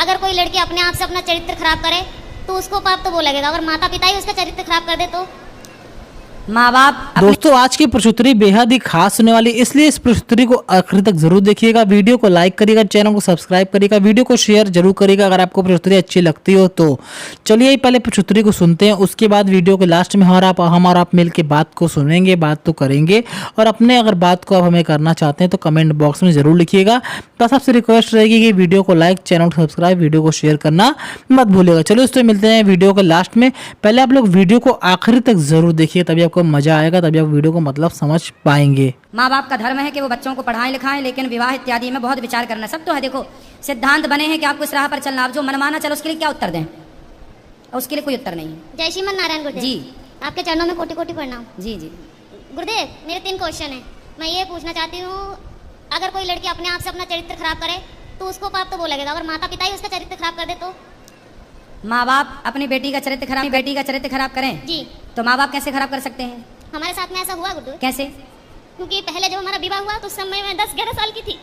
अगर कोई लड़की अपने आप से अपना चरित्र खराब करे तो उसको पाप तो वो लगेगा, अगर माता पिता ही उसका चरित्र खराब कर दे तो माँ बाप। दोस्तों आज की प्रस्तुति बेहद ही खास होने वाली, इसलिए इस प्रस्तुति को आखिर तक जरूर देखिएगा। वीडियो को लाइक करिएगा, चैनल को सब्सक्राइब करिएगा, वीडियो को शेयर जरूर करिएगा अगर आपको प्रस्तुति अच्छी लगती हो तो। चलिए पहले प्रस्तुति को सुनते हैं, उसके बाद वीडियो के लास्ट में हम और आप मिलकर बात को सुनेंगे, बात तो करेंगे। और अपने अगर बात को आप हमें करना चाहते हैं तो कमेंट बॉक्स में जरूर लिखिएगा। बस आपसे रिक्वेस्ट रहेगी कि वीडियो को लाइक, चैनल को सब्सक्राइब, वीडियो को शेयर करना मत भूलिएगा। चलो दोस्तों मिलते हैं वीडियो के लास्ट में। पहले आप लोग वीडियो को आखिर तक जरूर देखिए, तभी आपको मजा आएगा, तभी आप वीडियो को मतलब समझ पाएंगे। माँ बाप का धर्म है कि वो बच्चों को पढ़ाएं लिखाएं, लेकिन विवाह इत्यादि में बहुत विचार करना। सब तो है, देखो सिद्धांत बने हैं कि आपको इस राह पर चलना। आप जो मनमाना चलो उसके लिए क्या उत्तर दें? उसके लिए कोई उत्तर नहीं है। जय श्रीमन नारायण गुरुदेव जी। आपके चरणों में कोटि कोटि प्रणाम। जी जी गुरुदेव मेरे 3 क्वेश्चन है। मैं ये पूछना चाहती हूँ, अगर कोई लड़की अपने आप से अपना चरित्र खराब करे तो उसको पाप तो वो लगेगा, अगर माता पिता ही उसका चरित्र खराब कर दे तो माँ बाप अपनी बेटी का चरित्र खराब करें जी, तो माँ बाप कैसे खराब कर सकते हैं? हमारे साथ में ऐसा हुआ गुरुदेव। कैसे? क्योंकि पहले जब हमारा विवाह हुआ तो उस समय मैं 10-11 साल की थी।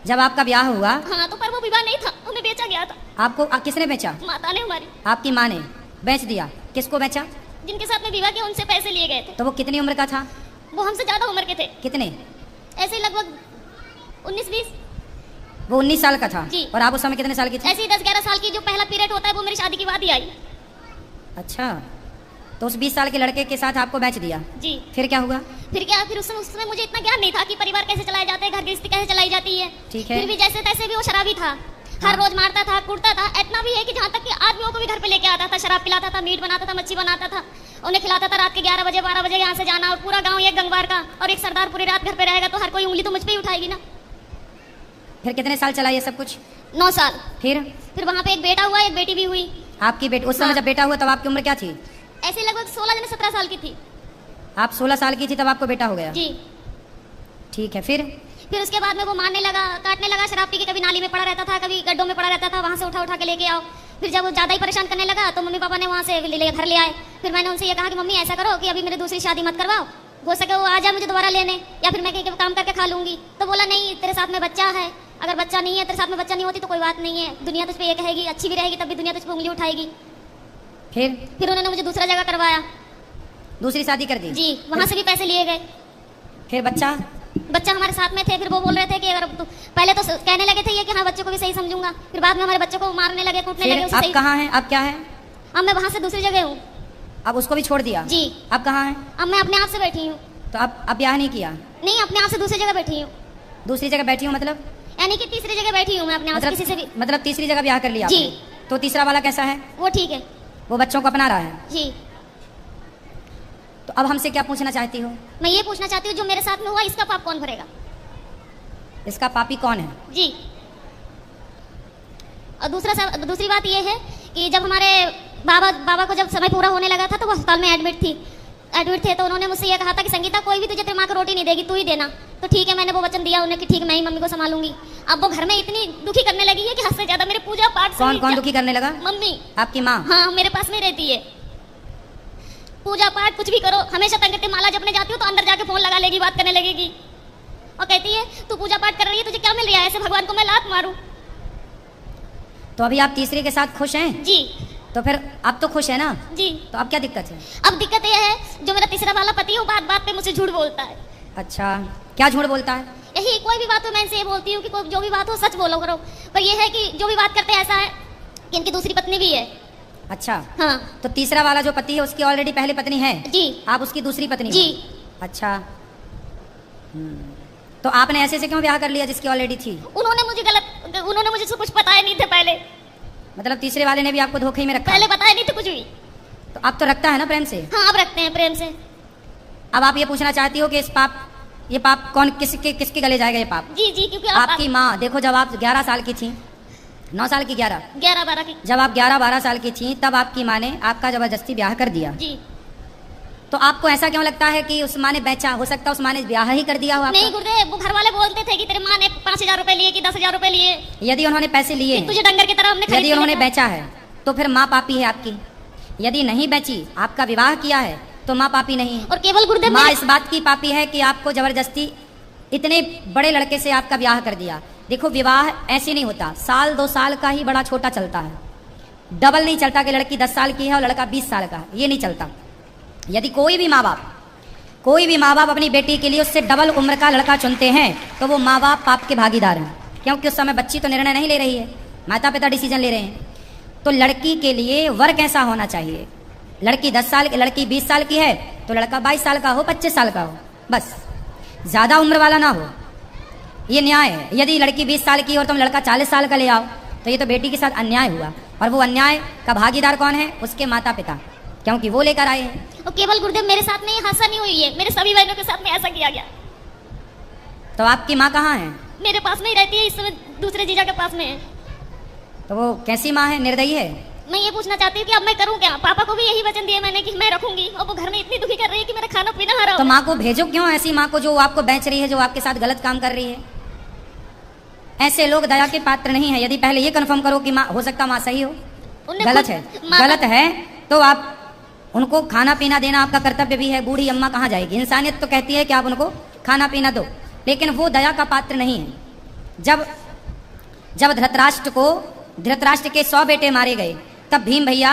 जब आपका ब्याह हुआ हाँ, तो पर वो विवाह नहीं था, हमें बेचा गया था। आपको किसने बेचा? माता ने हमारी। आपकी माँ ने बेच दिया। किसको बेचा? जिनके साथ में विवाह किया उनसे पैसे लिए गए थे। तो वो कितनी उम्र का था? वो हमसे ज्यादा उम्र के थे। कितने? ऐसे लगभग 19-20। वो 19 साल का था जी। और आप उस समय कितने साल की थी? ऐसे ही 10-11 साल की जो पहला पीरियड होता है वो मेरी शादी के बाद ही आई। अच्छा, तो उस 20 साल के लड़के के साथ आपको बेच दिया। जी। फिर क्या हुआ? फिर क्या, फिर उस समय मुझे इतना ज्ञान नहीं था कि परिवार कैसे चलाए जाते हैं, घर गृहस्थी कैसे चलाई जाती है। ठीक है। फिर भी जैसे तैसे भी वो शराबी था। हर रोज मारता था, कूटता था। इतना भी है कि जहाँ तक कि आदमियों को भी घर पे लेके आता था, शराब पिलाता था, मीट बनाता था, मच्छी बनाता था, उन्हें खिलाता था। रात के 11 बजे 12 बजे यहाँ से जाना, और पूरा गाँव एक गंगवार का और एक सरदार पूरी रात घर पे रहेगा तो हर कोई उंगली तो मुझ पे ही उठाएगी ना। फिर कितने साल चला ये सब कुछ? 9 साल। फिर वहाँ पे एक बेटा हुआ, एक बेटी भी हुई। आपकी बेटी उस समय हाँ। जब बेटा हुआ तब आपकी उम्र क्या थी? ऐसे लगभग 16-17 साल की थी। आप 16 साल की थी तब आपको बेटा हो गया? जी। ठीक है। फिर उसके बाद में वो मारने लगा, काटने लगा, शराब पी के कभी नाली में पड़ा रहता था, कभी गड्ढों में पड़ा रहता था, वहाँ से उठा उठा के लेके आओ। फिर जब वो ज़्यादा ही परेशान करने लगा तो मम्मी पापा ने वहाँ से घर ले आए। फिर मैंने उनसे ये कहा कि मम्मी ऐसा करो कि अभी मेरी दूसरी शादी मत करवाओ, हो सके वो आ जाए मुझे दोबारा लेने, या फिर मैं कहीं काम करके खा लूँगी। तो बोला नहीं, तेरे साथ में बच्चा है, अगर बच्चा नहीं है, तेरे साथ में बच्चा नहीं होती तो कोई बात नहीं है, दुनिया तुझ पे ये कहेगी, अच्छी भी रहेगी तब भी दुनिया तुझ पे उंगली उठाएगी। फिर उन्होंने मुझे दूसरा जगह करवाया, दूसरी शादी कर दी। जी। वहाँ से भी पैसे लिए गए। फिर बच्चा हमारे साथ में थे। फिर वो बोल रहे थे कि अगर तो पहले तो कहने लगे थे ये कि हाँ बच्चों को भी सही समझूंगा, फिर बाद में हमारे बच्चों को मारने लगे, कूटने लगे। आप कहाँ हैं? आप क्या है? अब मैं वहाँ से दूसरी जगह हूँ। अब उसको भी छोड़ दिया? जी। आप कहाँ हैं? अब मैं अपने आप से बैठी हूँ। तो आप अब ब्याह नहीं किया? नहीं, अपने आप से दूसरी जगह बैठी हूँ। दूसरी जगह बैठी हूँ मतलब? यानी कि तीसरी जगह बैठी हूँ मैं अपने आप से, किसी से भी। मतलब तीसरी जगह ब्याह कर लिया जी। आपने। तो तीसरा वाला कैसा है? वो ठीक है, वो बच्चों को अपना रहा है। जी। तो अब हमसे क्या पूछना चाहती हो? मैं ये पूछना चाहती हूँ जो मेरे साथ में हुआ इसका पाप कौन भरेगा? इसका पापी कौन है? जी। और दूसरी बात ये है कि जब हमारे बाबा को जब समय पूरा होने लगा था तो वो अस्पताल में एडमिट थे। तो उन्होंने मुझसे ये कहा था कि संगीता कोई भी तुझे तेरी माँ को रोटी नहीं देगी, तू ही देना। तो ठीक है, मैंने वो वचन दिया उन्हें कि ठीक मैं ही मम्मी को संभालूंगी। अब वो घर में इतनी दुखी करने लगी है कि हद से ज्यादा मेरे पूजा पाठ। कौन दुखी करने लगा? मम्मी। आपकी माँ? हाँ, मेरे पास में रहती है। पूजा पाठ कुछ भी करो, हमेशा तंग माला जपने जाती हूँ तो अंदर जाके फोन लगा लेगी, बात करने लगेगी और कहती है तू पूजा पाठ कर रही है, तुझे क्या मिल रहा है, ऐसे भगवान को मैं लात मारूं। तो अभी आप तीसरे के साथ खुश हैं? जी। तो फिर अब तो खुश है ना? जी। तो अब क्या दिक्कत है? अब दिक्कत यह है जो मेरा तीसरा वाला पति है वो बात बात पे मुझसे झूठ बोलता है। अच्छा, क्या झूठ बोलता है? यही कोई भी बात हो मैं इनसे ये बोलती हूँ कि कोई जो भी बात हो सच बोलो करो, पर ये है कि जो भी बात करते हैं ऐसा है कि इनकी दूसरी पत्नी भी है। अच्छा। हाँ। तो तीसरा वाला जो पति है उसकी ऑलरेडी पहली पत्नी है? जी। आप उसकी दूसरी पत्नी? जी। अच्छा। तो आपने ऐसे से क्यों ब्याह कर लिया जिसकी ऑलरेडी थी? उन्होंने मुझे कुछ बताया नहीं थे पहले। मतलब तीसरे वाले ने भी आपको धोखे में रखा? पहले बताया नहीं थे कुछ भी। तो अब तो रखता है ना प्रेम से? हाँ, अब रखते हैं प्रेम से। अब आप ये पूछना चाहती हो कि ये पाप कौन किसके गले जाएगा ये पाप? जी जी, क्योंकि आपकी माँ। देखो जब आप 11 साल की थी, 9 साल की 11-12 की, जब आप 11-12 साल की थी तब आपकी माँ ने आपका जबरदस्ती ब्याह कर दिया। जी। तो आपको ऐसा क्यों लगता है कि उस माँ ने बेचा? हो सकता है उस माँ ने ब्याह ही कर दिया हो। नहीं गुरुदेव, वो घर वाले बोलते थे कि तेरे माँ ने 5,000 रुपए लिए कि 10,000 रुपए लिए। यदि उन्होंने पैसे लिए, तुझे डंगर की तरह हमने यदि उन्होंने बेचा है तो फिर माँ पापी है आपकी। यदि नहीं बेची, आपका विवाह किया है तो माँ पापी नहीं है। और केवल गुरुदेव माँ इस बात की पापी है कि आपको जबरदस्ती इतने बड़े लड़के से आपका ब्याह कर दिया। देखो विवाह ऐसे नहीं होता, साल 2 साल का ही बड़ा छोटा चलता है, डबल नहीं चलता कि लड़की 10 साल की है और लड़का 20 साल का, ये नहीं चलता। यदि कोई भी माँ बाप अपनी बेटी के लिए उससे डबल उम्र का लड़का चुनते हैं तो वो माँ बाप पाप के भागीदार हैं, क्योंकि उस समय बच्ची तो निर्णय नहीं ले रही है, माता पिता डिसीजन ले रहे हैं। तो लड़की के लिए वर कैसा होना चाहिए, लड़की 10 साल, लड़की 20 साल की है तो लड़का 22 साल का हो, 25 साल का हो, बस ज़्यादा उम्र वाला ना हो, ये न्याय है। यदि लड़की 20 साल की और तुम लड़का 40 साल का ले आओ तो ये तो बेटी के साथ अन्याय हुआ, और वो अन्याय का भागीदार कौन है, उसके माता पिता, क्योंकि वो लेकर आए हैं। और केवल गुरुदेव मेरे साथ में ये हादसा नहीं हुई है, मेरे सभी बहनों के साथ में ऐसा किया गया। तो आपकी माँ कहाँ है? मेरे पास में ही रहती है, इस समय दूसरे जीजा के पास में है। तो वो कैसी माँ है, निर्दयी है? मैं ये पूछना चाहती हूँ कि अब मैं करूँ क्या? पापा को भी यही वचन दिया मैंने कि मैं रखूंगी, और वो घर में इतनी दुखी कर रही है कि मेरा खाना पीना हरा तो माँ को भेजो क्यों, ऐसी माँ को जो आपको बेच रही है, जो आपके साथ गलत काम कर रही है। ऐसे लोग दया के पात्र नहीं है। यदि पहले ये कंफर्म करो कि माँ, हो सकता माँ सही हो, गलत है तो आप उनको खाना पीना देना आपका कर्तव्य भी है। बूढ़ी अम्मा कहाँ जाएगी, इंसानियत तो कहती है कि आप उनको खाना पीना दो, लेकिन वो दया का पात्र नहीं है। जब धृतराष्ट्र के 100 बेटे मारे गए, तब भीम भैया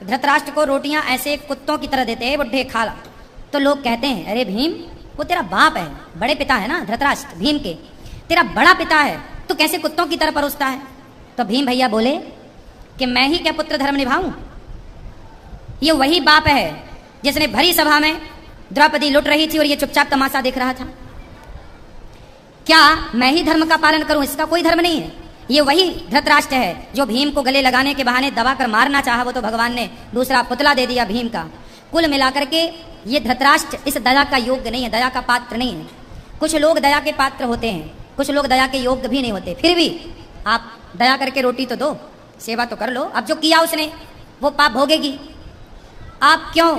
धृतराष्ट्र को रोटियां ऐसे कुत्तों की तरह देते हैं, बुढ़े खा ला। तो लोग कहते हैं अरे भीम, वो तेरा बाप है, बड़े पिता है ना धृतराष्ट्र, भीम के तेरा बड़ा पिता है, तो कैसे कुत्तों की तरह परोसता है। तो भीम भैया बोले कि मैं ही क्या पुत्र धर्म निभाऊं, ये वही बाप है जिसने भरी सभा में द्रौपदी लुट रही थी और ये चुपचाप तमाशा देख रहा था। क्या मैं ही धर्म का पालन करूं, इसका कोई धर्म नहीं है। ये वही धृतराष्ट्र है जो भीम को गले लगाने के बहाने दबाकर मारना चाहा, वो तो भगवान ने दूसरा पुतला दे दिया भीम का। कुल मिलाकर के ये धृतराष्ट्र इस दया का योग्य नहीं है, दया का पात्र नहीं है। कुछ लोग दया के पात्र होते हैं, कुछ लोग दया के योग्य भी नहीं होते। फिर भी आप दया करके रोटी तो दो, सेवा तो कर लो। अब जो किया उसने वो पाप भोगेगी, आप क्यों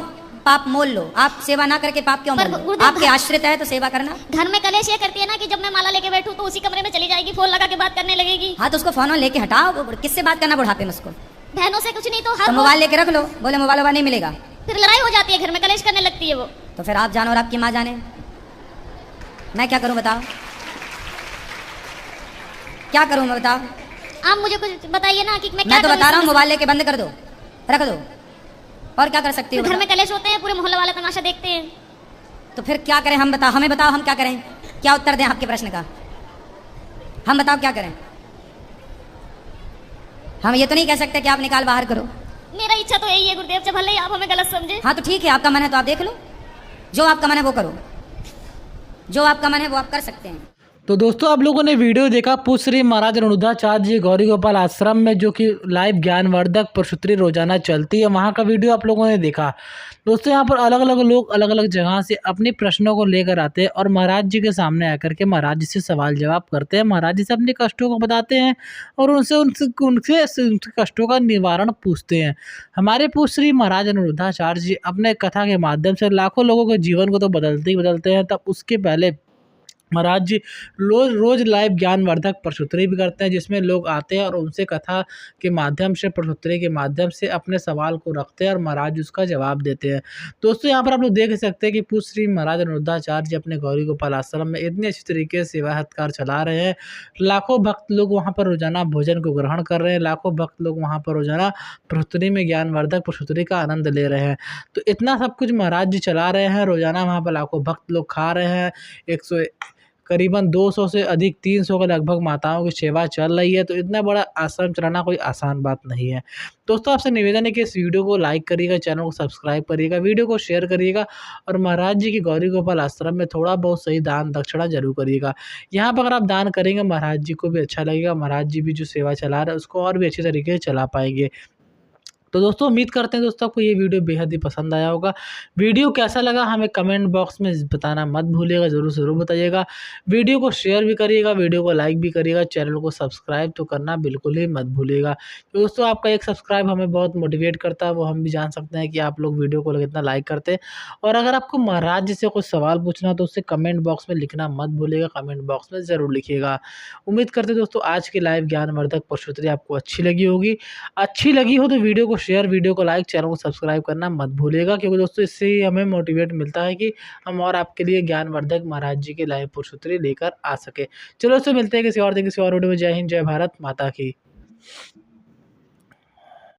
पाप मोल लो, आप सेवा ना करके पाप क्यों मोल लो? आपके आश्रित है तो सेवा करना। घर में कलेश ये करती है ना कि जब मैं माला लेके बैठूं तो उसी कमरे में चली जाएगी, फोन लगा के बात करने लगेगी। हाँ तो उसको फोन लेके हटाओ, किससे बात करना बुढ़ापे में उसको? बहनों से कुछ नहीं तो तो मोबाइल लेके रख लो, बोले मोबाइल नहीं मिलेगा, फिर लड़ाई हो जाती है, घर में कलेश करने लगती है वो। तो फिर आप जानो और आपकी माँ जाने, मैं क्या करूं बताओ, क्या करूं मैं बताओ? आप मुझे कुछ बताइए ना कि मैं तो बता रहा हूँ, मोबाइल लेके बंद कर दो, रख दो, और क्या कर सकती हो? घर में कलेश होते हैं, पूरे मोहल्ले वाले तमाशा देखते हैं। तो फिर क्या करें, हमें बताओ हम क्या करें, क्या उत्तर दें आपके प्रश्न का? हम बताओ क्या करें? हम ये तो नहीं कह सकते कि आप निकाल बाहर करो। मेरा इच्छा तो यही है गुरुदेव, जब भले ही आप हमें गलत समझे। हाँ तो ठीक है, आपका मन है तो आप देख लो, जो आपका मन है वो करो, जो आपका मन है वो आप कर सकते हैं। तो दोस्तों आप लोगों ने वीडियो देखा पूज्य श्री महाराज रेणुदाचार्य जी गौरी गोपाल आश्रम में जो कि लाइव ज्ञानवर्धक प्रसूति रोजाना चलती है, वहाँ का वीडियो आप लोगों ने देखा। दोस्तों यहाँ पर अलग अलग लोग अलग अलग जगह से अपने प्रश्नों को लेकर आते हैं और महाराज जी के सामने आकर के महाराज जी से सवाल जवाब करते हैं, महाराज जी से अपने कष्टों को बताते हैं और उनसे कष्टों का निवारण पूछते हैं। हमारे पूज्य श्री महाराज रेणुदाचार्य जी अपने कथा के माध्यम से लाखों लोगों के जीवन को तो बदलते ही बदलते हैं, तब उसके पहले महाराज जी रोज लाइव ज्ञानवर्धक प्रसूति भी करते हैं, जिसमें लोग आते हैं और उनसे कथा के माध्यम से, प्रसूति के माध्यम से अपने सवाल को रखते हैं और महाराज जी उसका जवाब देते हैं। दोस्तों यहाँ पर आप लोग देख सकते हैं कि पूज्य श्री महाराज रेणुदाचार्य जी अपने गौरी गोपाल आश्रम में इतने अच्छी तरीके से सेवा सत्कार चला रहे हैं। लाखों भक्त लोग वहाँ पर रोजाना भोजन को ग्रहण कर रहे हैं, लाखों भक्त लोग वहाँ पर रोजाना प्रसूति में ज्ञानवर्धक प्रसूति का आनंद ले रहे हैं। तो इतना सब कुछ महाराज जी चला रहे हैं, रोजाना वहाँ पर लाखों भक्त लोग खा रहे हैं। करीबन 200 से अधिक 300 के लगभग माताओं की सेवा चल रही है। तो इतना बड़ा आश्रम चलाना कोई आसान बात नहीं है। दोस्तों आपसे निवेदन है कि इस वीडियो को लाइक करिएगा, चैनल को सब्सक्राइब करिएगा, वीडियो को शेयर करिएगा और महाराज जी की गौरी गोपाल आश्रम में थोड़ा बहुत सही दान दक्षिणा जरूर करिएगा। यहाँ पर अगर आप दान करेंगे महाराज जी को भी अच्छा लगेगा, महाराज जी भी जो सेवा चला रहे हैं उसको और भी अच्छे तरीके से चला पाएंगे। तो दोस्तों उम्मीद करते हैं दोस्तों आपको ये वीडियो बेहद ही पसंद आया होगा। वीडियो कैसा लगा हमें कमेंट बॉक्स में बताना मत भूलिएगा, ज़रूर बताइएगा। वीडियो को शेयर भी करिएगा, वीडियो को लाइक भी करिएगा, चैनल को सब्सक्राइब तो करना बिल्कुल ही मत भूलिएगा। तो दोस्तों आपका एक सब्सक्राइब हमें बहुत मोटिवेट करता है, वो हम भी जान सकते हैं कि आप लोग वीडियो को कितना लाइक करते हैं। और अगर आपको महाराज जी से कुछ सवाल पूछना तो उससे कमेंट बॉक्स में लिखना मत भूलिएगा, कमेंट बॉक्स में ज़रूर लिखिएगा। उम्मीद करते दोस्तों आज की लाइव ज्ञानवर्धक प्रसूति आपको अच्छी लगी होगी। अच्छी लगी हो तो वीडियो को शेयर, वीडियो को लाइक, चैनल को सब्सक्राइब करना मत भूलिएगा, क्योंकि दोस्तों इससे ही हमें मोटिवेट मिलता है कि हम और आपके लिए ज्ञानवर्धक महाराज जी के लाइव पुरुषोत्तरी लेकर आ सके। चलो दोस्तों मिलते हैं किसी और दिन किसी और वीडियो में। जय हिंद, जय भारत माता की।